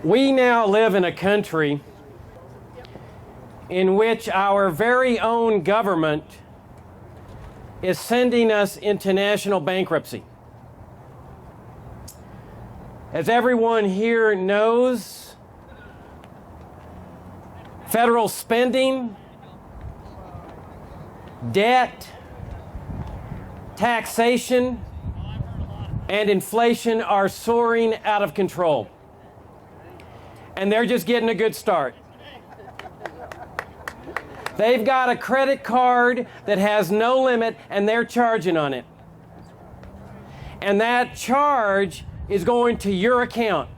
We now live in a country in which our very own government is sending us into national bankruptcy. As everyone here knows, federal spending, debt, taxation, and inflation are soaring out of control. And they're just getting a good start. They've got a credit card that has no limit, and they're charging on it. And that charge is going to your account.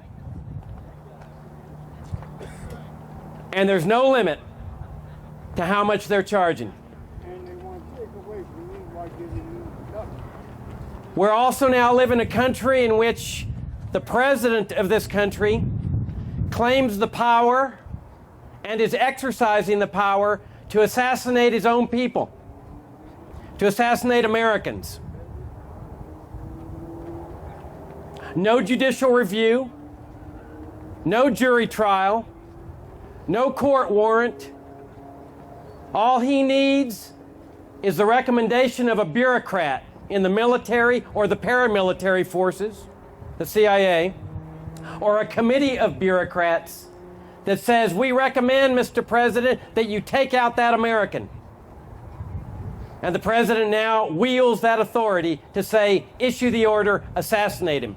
And there's no limit to how much they're charging. We're also now live in a country in which the president of this country claims the power and is exercising the power to assassinate his own people, to assassinate Americans. No judicial review, no jury trial, no court warrant. All he needs is the recommendation of a bureaucrat in the military or the paramilitary forces, the CIA, or a committee of bureaucrats that says, we recommend, Mr. President, that you take out that American. And the president now wields that authority to say, issue the order, assassinate him.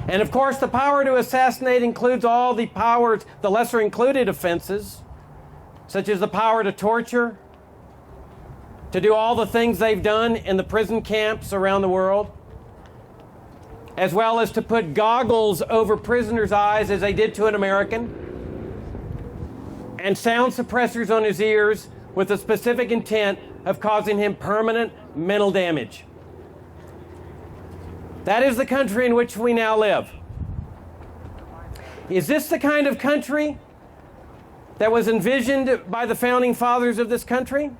And of course, the power to assassinate includes all the powers, the lesser included offenses, such as the power to torture, to do all the things they've done in the prison camps around the world, as well as to put goggles over prisoners' eyes as they did to an American, and sound suppressors on his ears with the specific intent of causing him permanent mental damage. That is the country in which we now live. Is this the kind of country that was envisioned by the founding fathers of this country?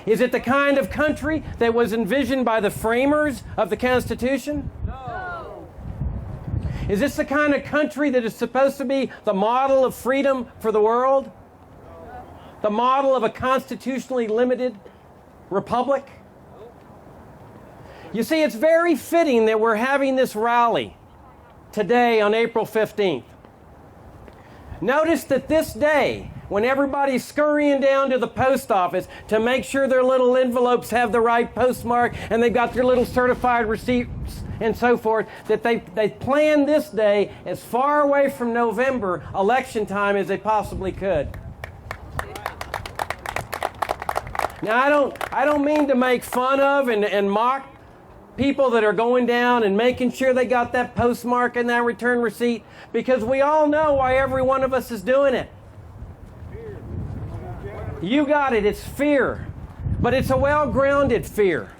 Is it the kind of country that was envisioned by the framers of the Constitution? No. Is this the kind of country that is supposed to be the model of freedom for the world? No. The model of a constitutionally limited republic? No. You see, it's very fitting that we're having this rally today on April 15th. Notice that this day, when everybody's scurrying down to the post office to make sure their little envelopes have the right postmark and they've got their little certified receipts and so forth, that they planned this day as far away from November election time as they possibly could. Now, I don't mean to make fun of and mock people that are going down and making sure they got that postmark and that return receipt, because we all know why every one of us is doing it. You got it, it's fear. But it's a well-grounded fear.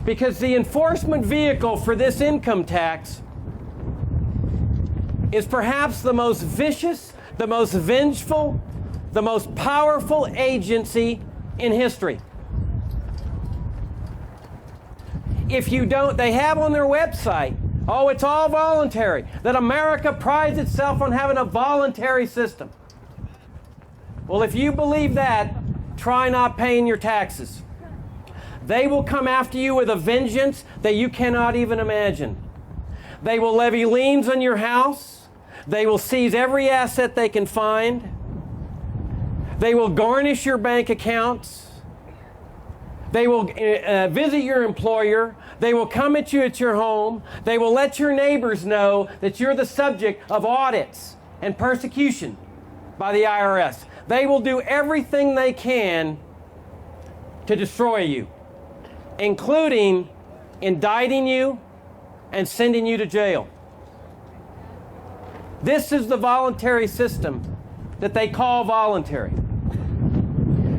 Because the enforcement vehicle for this income tax is perhaps the most vicious, the most vengeful, the most powerful agency in history. If you don't, they have on their website, oh, it's all voluntary, that America prides itself on having a voluntary system. Well, if you believe that, try not paying your taxes. They will come after you with a vengeance that you cannot even imagine. They will levy liens on your house. They will seize every asset they can find. They will garnish your bank accounts. They will visit your employer. They will come at you at your home. They will let your neighbors know that you're the subject of audits and persecution by the IRS. They will do everything they can to destroy you, including indicting you and sending you to jail. This is the voluntary system that they call voluntary.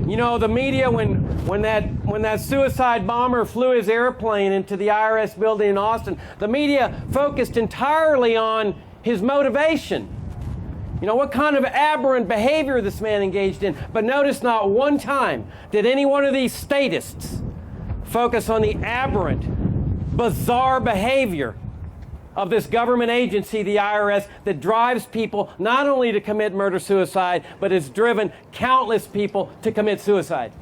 You know, the media, when that suicide bomber flew his airplane into the IRS building in Austin, the media focused entirely on his motivation. You know, what kind of aberrant behavior this man engaged in. But notice not one time did any one of these statists focus on the aberrant, bizarre behavior of this government agency, the IRS, that drives people not only to commit murder-suicide, but has driven countless people to commit suicide.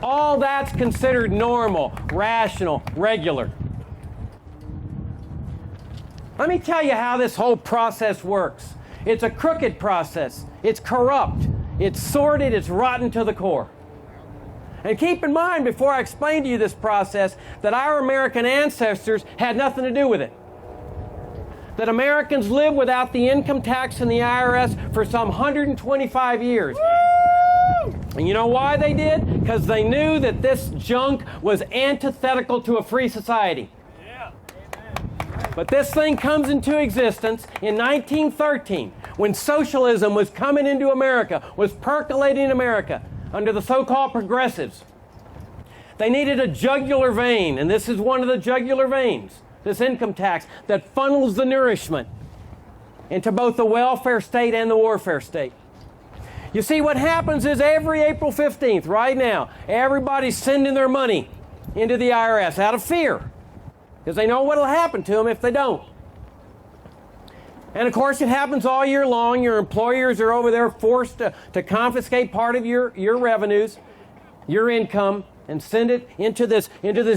All that's considered normal, rational, regular. Let me tell you how this whole process works. It's a crooked process. It's corrupt. It's sordid. It's rotten to the core. And keep in mind, before I explain to you this process, that our American ancestors had nothing to do with it. That Americans lived without the income tax and the IRS for some 125 years. Woo! And you know why they did? Because they knew that this junk was antithetical to a free society. But this thing comes into existence in 1913, when socialism was coming into America, was percolating in America under the so-called progressives. They needed a jugular vein, and this is one of the jugular veins, this income tax, that funnels the nourishment into both the welfare state and the warfare state. You see, what happens is every April 15th, right now, everybody's sending their money into the IRS out of fear, because they know what will happen to them if they don't. And of course, it happens all year long. Your employers are over there forced to confiscate part of your revenues, your income, and send it into this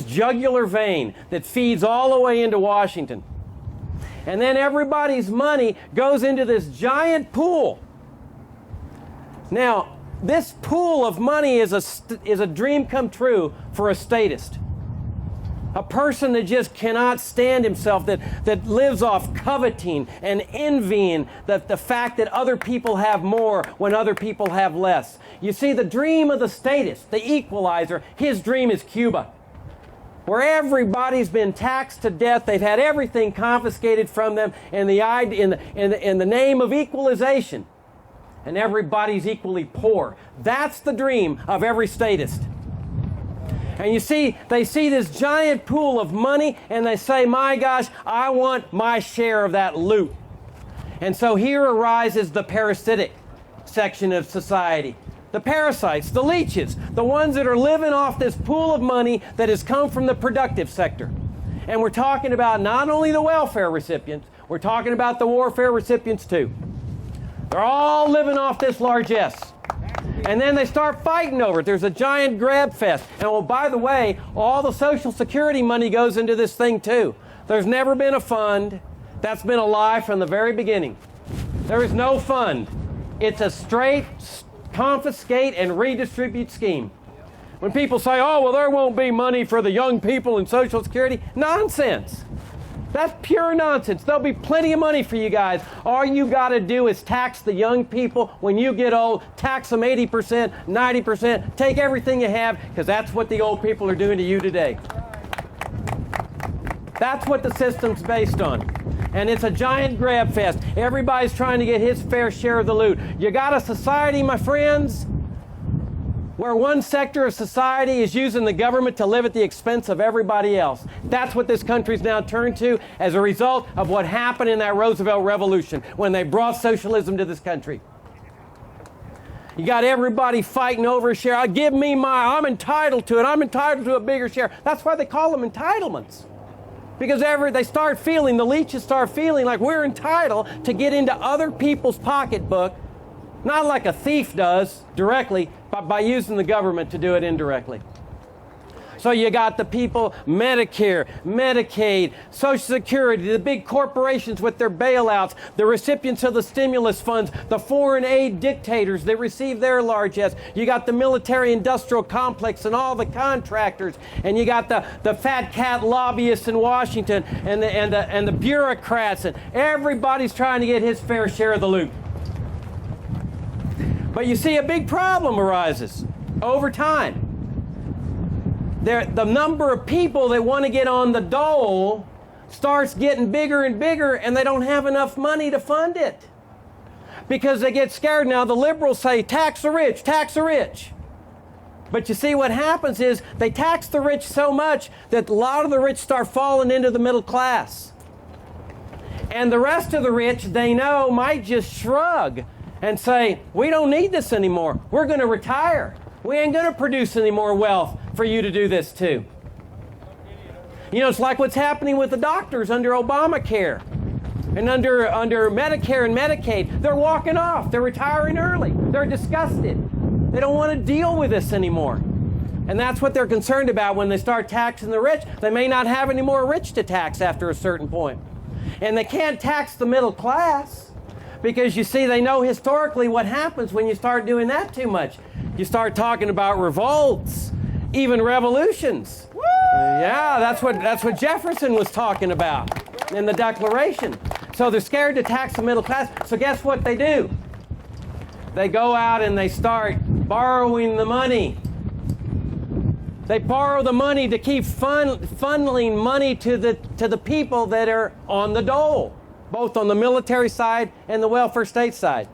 jugular vein that feeds all the way into Washington. And then everybody's money goes into this giant pool. Now, this pool of money is a dream come true for a statist. A person that just cannot stand himself, that lives off coveting and envying the fact that other people have more when other people have less. You see, the dream of the statist, the equalizer, his dream is Cuba, where everybody's been taxed to death. They've had everything confiscated from them in the name of equalization, and everybody's equally poor. That's the dream of every statist. And you see, they see this giant pool of money and they say, my gosh, I want my share of that loot. And so here arises the parasitic section of society. The parasites, the leeches, the ones that are living off this pool of money that has come from the productive sector. And we're talking about not only the welfare recipients, we're talking about the warfare recipients too. They're all living off this largesse. And then they start fighting over it. There's a giant grab fest. And oh, by the way, all the Social Security money goes into this thing too. There's never been a fund. That's been a lie from the very beginning. There is no fund. It's a straight confiscate and redistribute scheme. When people say, oh, well, there won't be money for the young people in Social Security, nonsense. That's pure nonsense. There'll be plenty of money for you guys. All you got to do is tax the young people when you get old. Tax them 80%, 90%. Take everything you have, because that's what the old people are doing to you today. That's what the system's based on. And it's a giant grab fest. Everybody's trying to get his fair share of the loot. You got a society, my friends, where one sector of society is using the government to live at the expense of everybody else. That's what this country's now turned to as a result of what happened in that Roosevelt Revolution when they brought socialism to this country. You got everybody fighting over a share. Give me I'm entitled to it. I'm entitled to a bigger share. That's why they call them entitlements. Because they start feeling, the leeches start feeling like we're entitled to get into other people's pocketbook, not like a thief does directly, but by using the government to do it indirectly. So you got the people, Medicare, Medicaid, Social Security, the big corporations with their bailouts, the recipients of the stimulus funds, the foreign aid dictators that receive their largesse. You got the military-industrial complex and all the contractors, and you got the fat cat lobbyists in Washington and the bureaucrats, and everybody's trying to get his fair share of the loot. But you see, a big problem arises over time. The number of people that want to get on the dole starts getting bigger and bigger, and they don't have enough money to fund it. Because they get scared now. The liberals say, tax the rich, tax the rich. But you see, what happens is they tax the rich so much that a lot of the rich start falling into the middle class. And the rest of the rich, they know, might just shrug and say, we don't need this anymore. We're going to retire. We ain't going to produce any more wealth for you to do this too. You know, it's like what's happening with the doctors under Obamacare and under Medicare and Medicaid. They're walking off. They're retiring early. They're disgusted. They don't want to deal with this anymore. And that's what they're concerned about when they start taxing the rich. They may not have any more rich to tax after a certain point. And they can't tax the middle class because, you see, they know historically what happens when you start doing that too much. You start talking about revolts, even revolutions. Woo! Yeah, that's what Jefferson was talking about in the Declaration. So they're scared to tax the middle class. So guess what they do? They go out and they start borrowing the money. They borrow the money to keep funneling money to the people that are on the dole, both on the military side and the welfare state side.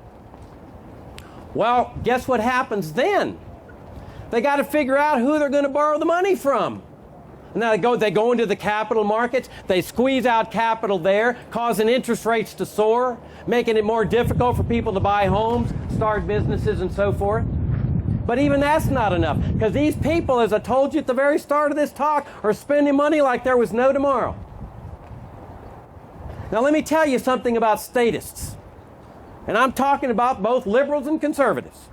Well, guess what happens then? They got to figure out who they're going to borrow the money from. And now they go into the capital markets, they squeeze out capital there, causing interest rates to soar, making it more difficult for people to buy homes, start businesses, and so forth. But even that's not enough, because these people, as I told you at the very start of this talk, are spending money like there was no tomorrow. Now let me tell you something about statists. And I'm talking about both liberals and conservatives.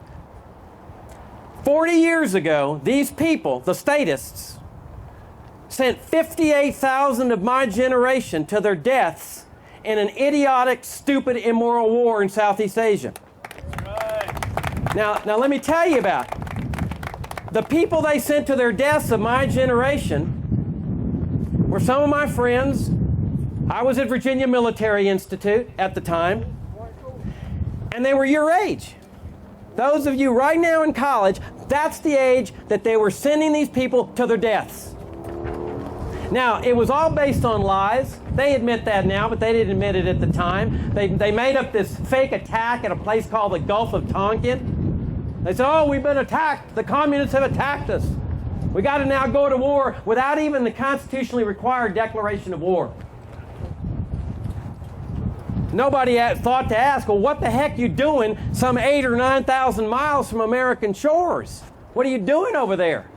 40 years ago, these people, the statists, sent 58,000 of my generation to their deaths in an idiotic, stupid, immoral war in Southeast Asia. Now let me tell you about it. The people they sent to their deaths of my generation were some of my friends. I was at Virginia Military Institute at the time, and they were your age. Those of you right now in college, that's the age that they were sending these people to their deaths. Now, it was all based on lies. They admit that now, but they didn't admit it at the time. They made up this fake attack at a place called the Gulf of Tonkin. They said, oh, we've been attacked. The communists have attacked us. We got to now go to war without even the constitutionally required declaration of war. Nobody thought to ask, well, what the heck are you doing some 8,000 or 9,000 miles from American shores? What are you doing over there?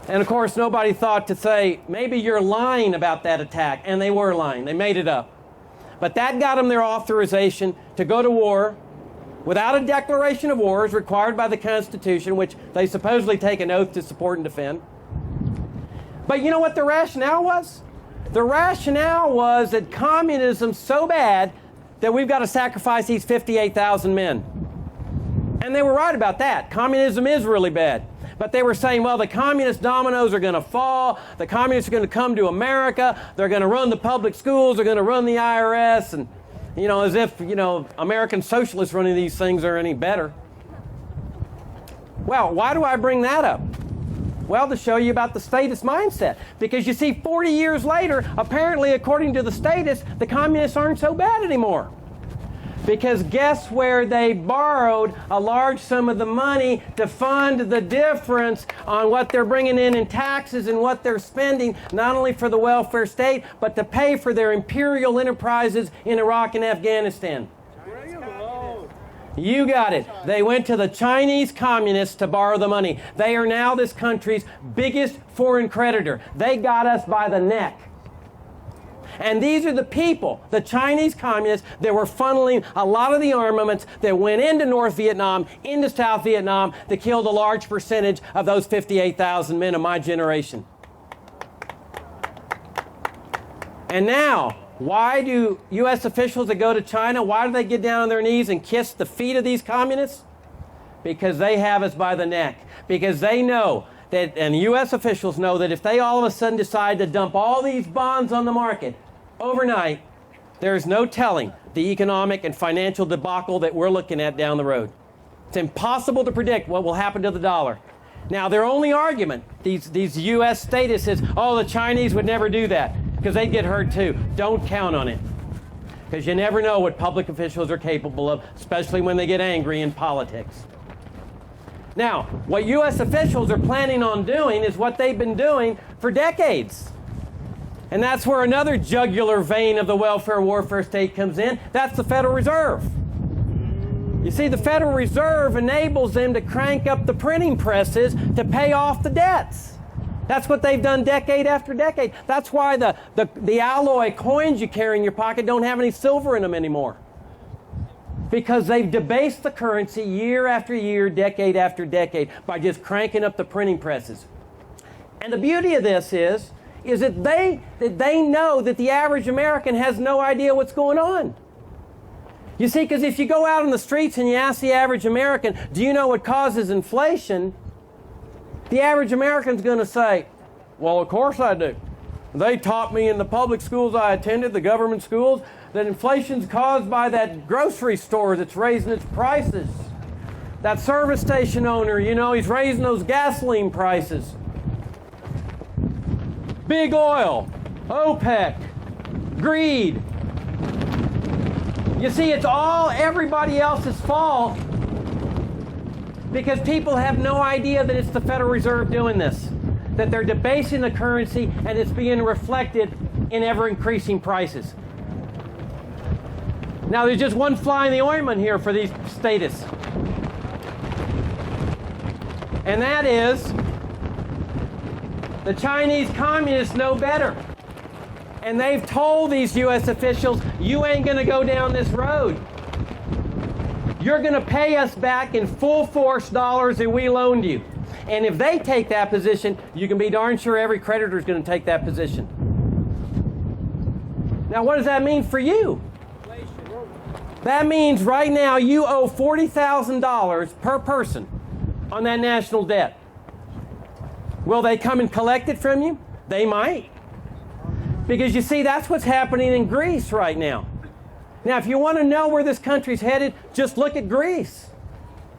And of course, nobody thought to say, maybe you're lying about that attack. And they were lying. They made it up. But that got them their authorization to go to war without a declaration of war as required by the Constitution, which they supposedly take an oath to support and defend. But you know what the rationale was? The rationale was that communism's so bad that we've got to sacrifice these 58,000 men. And they were right about that. Communism is really bad. But they were saying, well, the communist dominoes are going to fall. The communists are going to come to America. They're going to run the public schools. They're going to run the IRS. And, you know, as if, you know, American socialists running these things are any better. Well, why do I bring that up? Well, to show you about the statist mindset. Because you see, 40 years later, apparently, according to the statists, the communists aren't so bad anymore. Because guess where they borrowed a large sum of the money to fund the difference on what they're bringing in taxes and what they're spending, not only for the welfare state, but to pay for their imperial enterprises in Iraq and Afghanistan. You got it. They went to the Chinese communists to borrow the money. They are now this country's biggest foreign creditor. They got us by the neck. And these are the people, the Chinese communists, that were funneling a lot of the armaments that went into North Vietnam, into South Vietnam, that killed a large percentage of those 58,000 men of my generation. And now, why do U.S. officials that go to China, why do they get down on their knees and kiss the feet of these communists? Because they have us by the neck. Because they know that, and U.S. officials know that if they all of a sudden decide to dump all these bonds on the market overnight, there's no telling the economic and financial debacle that we're looking at down the road. It's impossible to predict what will happen to the dollar. Now, their only argument, these U.S. statists, is, oh, the Chinese would never do that because they'd get hurt too. Don't count on it. Because you never know what public officials are capable of, especially when they get angry in politics. Now, what U.S. officials are planning on doing is what they've been doing for decades. And that's where another jugular vein of the welfare warfare state comes in. That's the Federal Reserve. You see, the Federal Reserve enables them to crank up the printing presses to pay off the debts. That's what they've done decade after decade. That's why the alloy coins you carry in your pocket don't have any silver in them anymore. Because they've debased the currency year after year, decade after decade, by just cranking up the printing presses. And the beauty of this is that they know that the average American has no idea what's going on. You see, because if you go out on the streets and you ask the average American, do you know what causes inflation? The average American's going to say, well, of course I do. They taught me in the public schools I attended, the government schools, that inflation's caused by that grocery store that's raising its prices. That service station owner, you know, he's raising those gasoline prices. Big oil, OPEC, greed. You see, it's all everybody else's fault because people have no idea that it's the Federal Reserve doing this, that they're debasing the currency and it's being reflected in ever-increasing prices. Now, there's just one fly in the ointment here for these statists. And that is, the Chinese communists know better. And they've told these U.S. officials, you ain't going to go down this road. You're going to pay us back in full force dollars that we loaned you. And if they take that position, you can be darn sure every creditor is going to take that position. Now, what does that mean for you? That means right now you owe $40,000 per person on that national debt. Will they come and collect it from you? They might. Because you see, that's what's happening in Greece right now. Now, if you want to know where this country's headed, just look at Greece.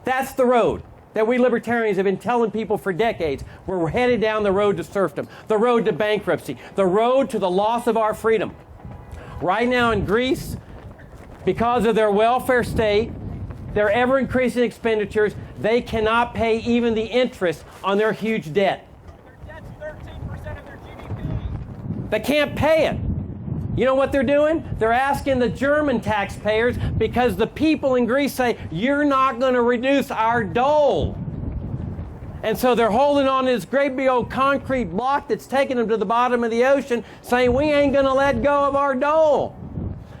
That's the road that we libertarians have been telling people for decades. We're headed down the road to serfdom, the road to bankruptcy, the road to the loss of our freedom. Right now in Greece, because of their welfare state, their ever-increasing expenditures, they cannot pay even the interest on their huge debt. Their debt's 13% of their GDP. They can't pay it. You know what they're doing? They're asking the German taxpayers because the people in Greece say, you're not going to reduce our dole. And so they're holding on to this great big old concrete block that's taking them to the bottom of the ocean, saying, we ain't going to let go of our dole.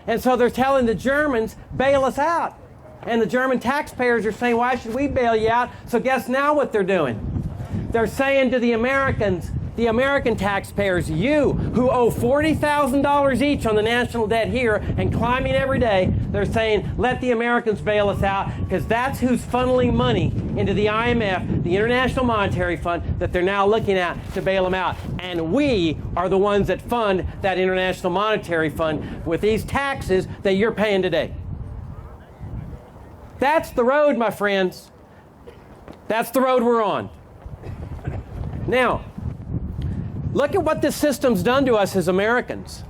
And so they're telling the Germans, bail us out. And the German taxpayers are saying, why should we bail you out? So guess now what they're doing? They're saying to the Americans, the American taxpayers, you who owe $40,000 each on the national debt here and climbing every day, they're saying, let the Americans bail us out, because that's who's funneling money into the IMF, the International Monetary Fund, that they're now looking at to bail them out. And we are the ones that fund that International Monetary Fund with these taxes that you're paying today. That's the road, my friends. That's the road we're on. Now, look at what this system's done to us as Americans.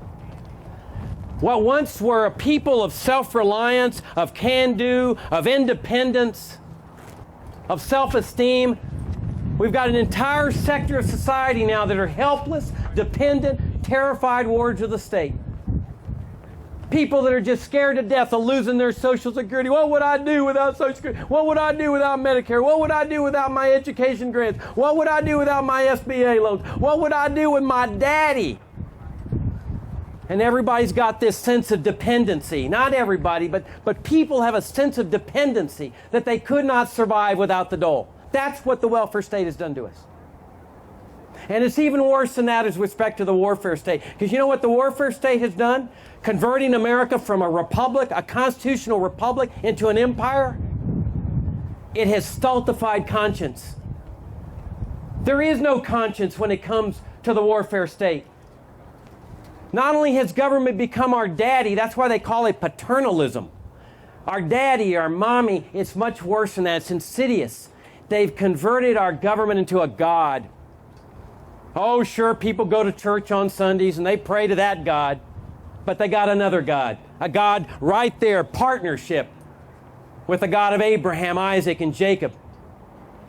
What once were a people of self-reliance, of can-do, of independence, of self-esteem, we've got an entire sector of society now that are helpless, dependent, terrified wards of the state. People that are just scared to death of losing their Social Security. What would I do without Social Security? What would I do without Medicare? What would I do without my education grants? What would I do without my SBA loans? What would I do with my daddy? And everybody's got this sense of dependency. Not everybody, but people have a sense of dependency that they could not survive without the dole. That's what the welfare state has done to us. And it's even worse than that with respect to the warfare state. Because you know what the warfare state has done? Converting America from a republic, a constitutional republic, into an empire. It has stultified conscience. There is no conscience when it comes to the warfare state. Not only has government become our daddy, that's why they call it paternalism. Our daddy, our mommy, it's much worse than that. It's insidious. They've converted our government into a god. Oh, sure, people go to church on Sundays and they pray to that God, but they got another God, a God right there, partnership with the God of Abraham, Isaac, and Jacob.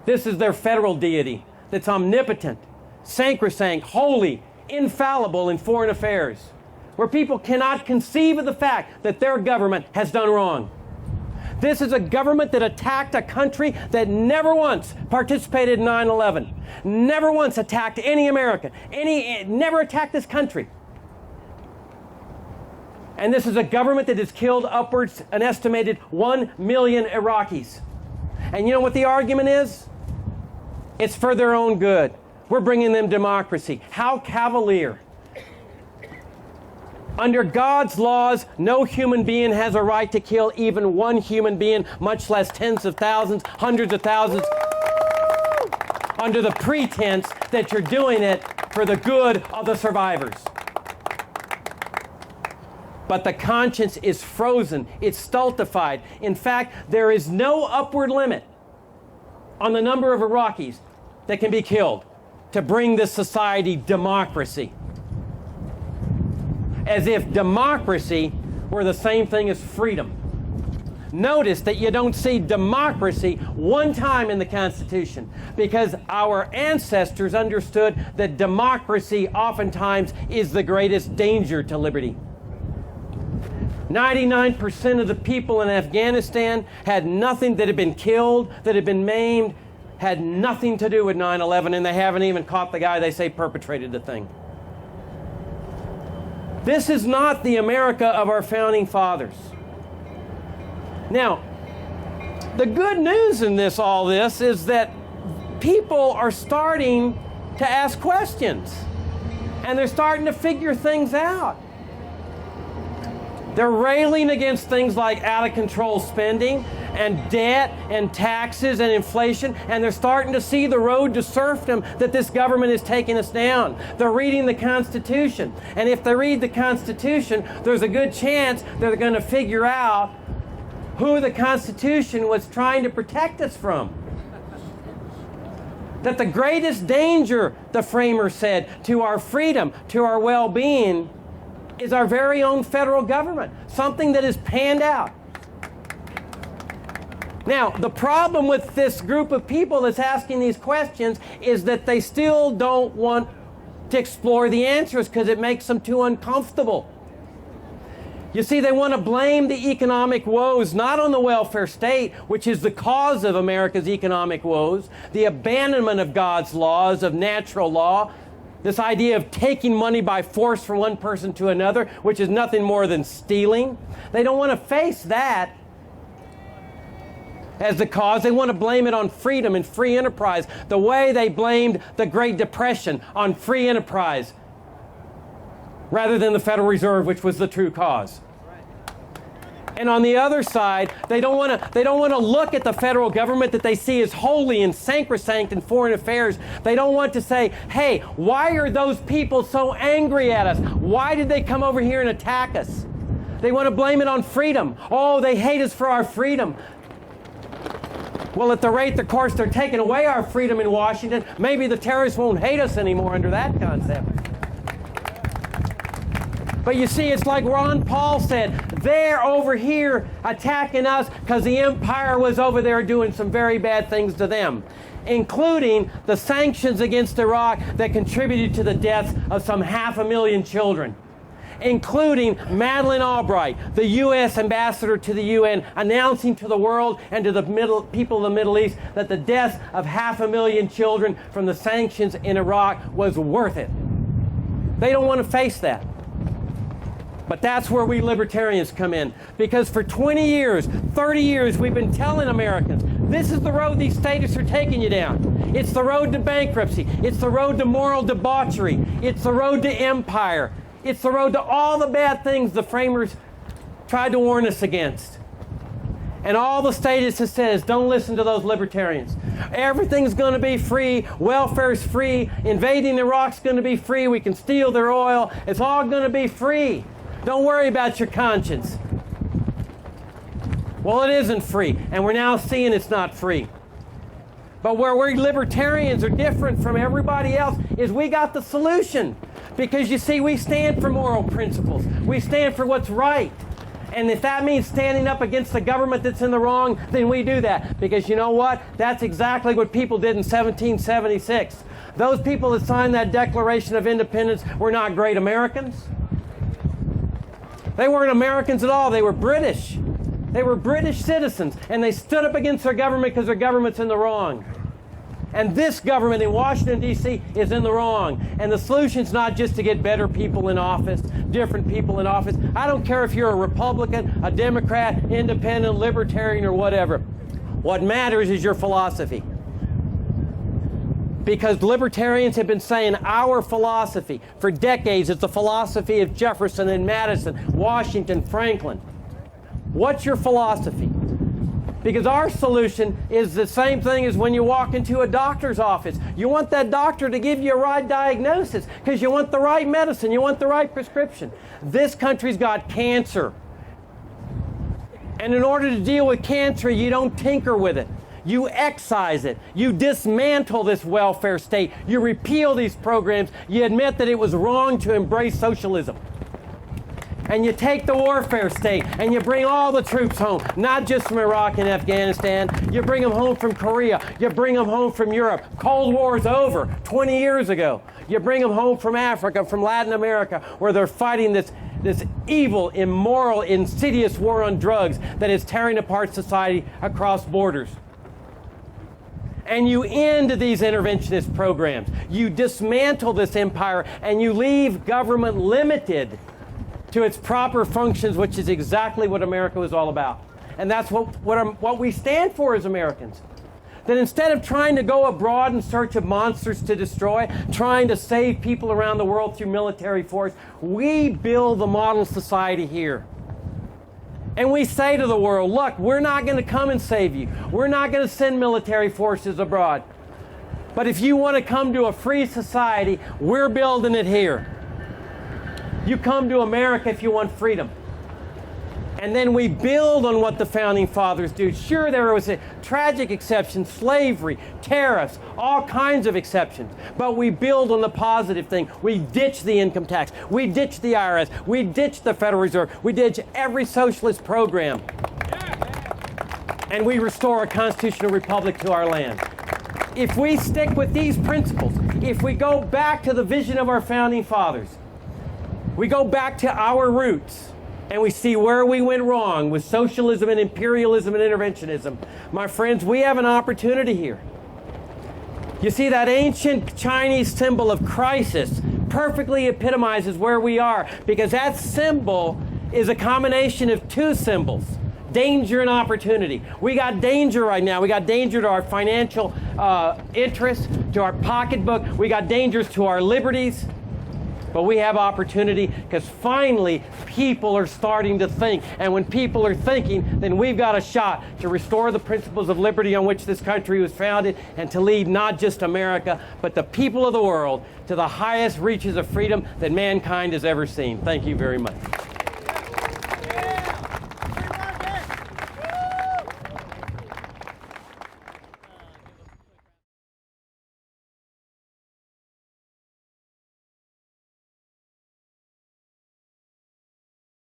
This is their federal deity that's omnipotent, sacrosanct, holy, infallible in foreign affairs, where people cannot conceive of the fact that their government has done wrong. This is a government that attacked a country that never once participated in 9/11. Never once attacked any American. Never attacked this country. And this is a government that has killed upwards an estimated 1 million Iraqis. And you know what the argument is? It's for their own good. We're bringing them democracy. How cavalier. Under God's laws, no human being has a right to kill even one human being, much less tens of thousands, hundreds of thousands, under the pretense that you're doing it for the good of the survivors. But the conscience is frozen. It's stultified. In fact, there is no upward limit on the number of Iraqis that can be killed to bring this society democracy. As if democracy were the same thing as freedom. Notice that you don't see democracy one time in the Constitution, because our ancestors understood that democracy oftentimes is the greatest danger to liberty. 99% of the people in Afghanistan had nothing, that had been killed, that had been maimed, had nothing to do with 9/11, and they haven't even caught the guy they say perpetrated the thing. This is not the America of our founding fathers. Now, the good news in all this is that people are starting to ask questions, and they're starting to figure things out. They're railing against things like out-of-control spending and debt and taxes and inflation, and they're starting to see the road to serfdom that this government is taking us down. They're reading the Constitution, and if they read the Constitution, there's a good chance they're going to figure out who the Constitution was trying to protect us from. That the greatest danger, the framers said, to our freedom, to our well-being, is our very own federal government, something that is panned out. Now, the problem with this group of people that's asking these questions is that they still don't want to explore the answers because it makes them too uncomfortable. You see, they want to blame the economic woes not on the welfare state, which is the cause of America's economic woes, the abandonment of God's laws, of natural law, this idea of taking money by force from one person to another, which is nothing more than stealing. They don't want to face that as the cause. They want to blame it on freedom and free enterprise, the way they blamed the Great Depression on free enterprise, rather than the Federal Reserve, which was the true cause. And on the other side, they don't want to look at the federal government that they see as holy and sacrosanct in foreign affairs. They don't want to say, hey, why are those people so angry at us? Why did they come over here and attack us? They want to blame it on freedom. Oh, they hate us for our freedom. Well, at the rate, of course, they're taking away our freedom in Washington, maybe the terrorists won't hate us anymore under that concept. But you see, it's like Ron Paul said, they're over here attacking us because the empire was over there doing some very bad things to them, including the sanctions against Iraq that contributed to the deaths of some 500,000 children, including Madeleine Albright, the U.S. ambassador to the UN, announcing to the world and to the people of the Middle East that the deaths of 500,000 children from the sanctions in Iraq was worth it. They don't want to face that. But that's where we libertarians come in. Because for 20 years, 30 years, we've been telling Americans, this is the road these statists are taking you down. It's the road to bankruptcy. It's the road to moral debauchery. It's the road to empire. It's the road to all the bad things the framers tried to warn us against. And all the statists have said is, don't listen to those libertarians. Everything's going to be free. Welfare's free. Invading Iraq's going to be free. We can steal their oil. It's all going to be free. Don't worry about your conscience. Well, it isn't free, and we're now seeing it's not free. But where we libertarians are different from everybody else is we got the solution. Because you see, we stand for moral principles. We stand for what's right. And if that means standing up against the government that's in the wrong, then we do that. Because you know what? That's exactly what people did in 1776. Those people that signed that Declaration of Independence were not great Americans. They weren't Americans at all. They were British. They were British citizens, and they stood up against their government because their government's in the wrong. And this government in Washington, D.C. is in the wrong. And the solution's not just to get better people in office, different people in office. I don't care if you're a Republican, a Democrat, independent, libertarian, or whatever. What matters is your philosophy. Because libertarians have been saying our philosophy for decades. It's the philosophy of Jefferson and Madison, Washington, Franklin. What's your philosophy? Because our solution is the same thing as when you walk into a doctor's office. You want that doctor to give you a right diagnosis because you want the right medicine, you want the right prescription. This country's got cancer. And in order to deal with cancer, you don't tinker with it. You excise it. You dismantle this welfare state. You repeal these programs. You admit that it was wrong to embrace socialism. And you take the warfare state and you bring all the troops home, not just from Iraq and Afghanistan. You bring them home from Korea. You bring them home from Europe. Cold War's over 20 years ago. You bring them home from Africa, from Latin America, where they're fighting this evil, immoral, insidious war on drugs that is tearing apart society across borders. And you end these interventionist programs. You dismantle this empire and you leave government limited to its proper functions, which is exactly what America was all about. And that's what we stand for as Americans. That instead of trying to go abroad in search of monsters to destroy, trying to save people around the world through military force, we build the model society here. And we say to the world, look, we're not going to come and save you. We're not going to send military forces abroad. But if you want to come to a free society, we're building it here. You come to America if you want freedom. And then we build on what the Founding Fathers do. Sure, there was a tragic exception, slavery, tariffs, all kinds of exceptions. But we build on the positive thing. We ditch the income tax. We ditch the IRS. We ditch the Federal Reserve. We ditch every socialist program. And we restore a constitutional republic to our land. If we stick with these principles, if we go back to the vision of our Founding Fathers, we go back to our roots, and we see where we went wrong with socialism and imperialism and interventionism. My friends, we have an opportunity here. You see, that ancient Chinese symbol of crisis perfectly epitomizes where we are, because that symbol is a combination of two symbols, danger and opportunity. We got danger right now. We got danger to our financial interests, to our pocketbook. We got dangers to our liberties. But we have opportunity because finally people are starting to think. And when people are thinking, then we've got a shot to restore the principles of liberty on which this country was founded and to lead not just America, but the people of the world to the highest reaches of freedom that mankind has ever seen. Thank you very much.